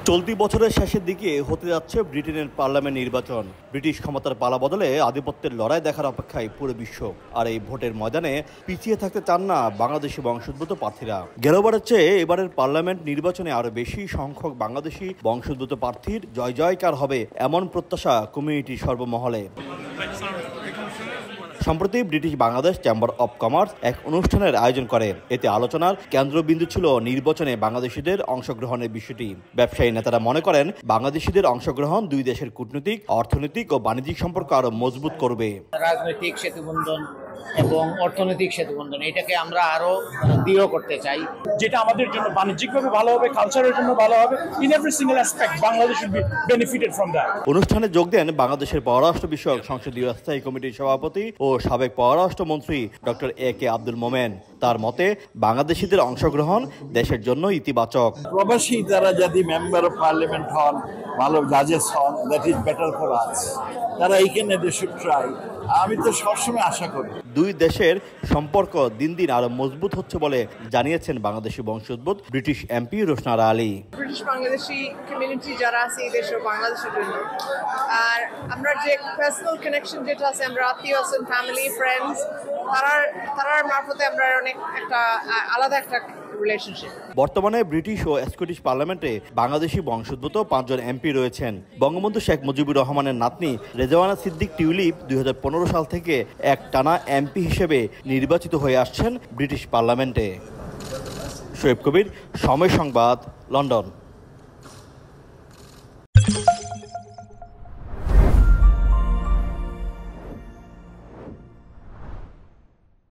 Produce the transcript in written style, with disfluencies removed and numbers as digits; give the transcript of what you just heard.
চলতি বছরের শেষের দিকে হতে যাচ্ছে ব্রিটেনের পার্লামেন্ট নির্বাচন। ব্রিটিশ ক্ষমতার পালাবদলে আধিপত্যের লড়াই দেখার অপেক্ষায় পুরো বিশ্ব। আর এই ভোটের ময়দানে পিছিয়ে থাকতে চান না বাংলাদেশি বংশোদ্ভূত প্রার্থীরা। গেলবারের চেয়ে এবারের পার্লামেন্ট নির্বাচনে আরও বেশি সংখ্যক বাংলাদেশি বংশোদ্ভূত প্রার্থীর জয় জয়কার হবে এমন প্রত্যাশা কমিউনিটির সর্বমহলে। সম্প্রতি British Bangladesh chamber of commerce এক অনুষ্ঠানের আয়োজন করে। এতে আলোচনার কেন্দ্রবিন্দু ছিল নির্বাচনে বাংলাদেশিদের অংশগ্রহণের বিষয়টি। ব্যবসায়ী নেতারা মনে করেন, বাংলাদেশিদের অংশগ্রহণ দুই দেশের কূটনৈতিক, অর্থনৈতিক ও বাণিজ্যিক সম্পর্ক আরও মজবুত করবে। রাজনৈতিক সেতুবন্ধন এবং অর্থনৈতিক সেতুবন্ধন এটাকে আমরা আরো দৃঢ় করতে চাই, যেটা আমাদের জন্য বাণিজ্যিকভাবে ভালো হবে, কালচারের জন্য ভালো হবে। In every single aspect Bangladesh will be benefited from that. অনুষ্ঠানে যোগ দেন বাংলাদেশের পররাষ্ট্র বিষয়ক সংসদীয় স্থায়ী কমিটির সভাপতি ও সাবেক পররাষ্ট্রমন্ত্রী ডক্টর AK আব্দুল মোমেন। তার মতে, বাংলাদেশিদের অংশগ্রহণ দেশের জন্য ইতিবাচক। প্রবাসী তারা যদি মেম্বার অফ পার্লামেন্ট হন, ভালো জাজেস হন, that is better for us. তারা এইখানে দে শুড ট্রাই। আমি তো সবসময় আশা করি দুই দেশের সম্পর্ক দিন দিন আরো মজবুত হচ্ছে বলে জানিয়েছেন বাংলাদেশি বংশোদ্ভূত British MP Roshna Ali. British Bangladeshi community যারা আছে এই দেশে বাংলাদেশের জন্য, আর আমরা যে পার্সোনাল কানেকশন যেটা আছে, আমরা আত্মীয় আছেন, ফ্যামিলি, ফ্রেন্ডস, তারার মারফতে আমরা অনেক একটা আলাদা একটা রিলেশনশিপ। বর্তমানে ব্রিটিশ ও স্কটিশ পার্লামেন্টে বাংলাদেশি বংশোদ্ভূত 5 জন MP রয়েছেন। বঙ্গবন্ধু শেখ মুজিবুর রহমানের নাতনি রেজওয়ানা সিদ্দিক টিউলিপ 2015 সাল থেকে একটানা MP হিসেবে নির্বাচিত হয়ে আসছেন ব্রিটিশ পার্লামেন্টে। শোয়েব কবির, সময় সংবাদ, লন্ডন।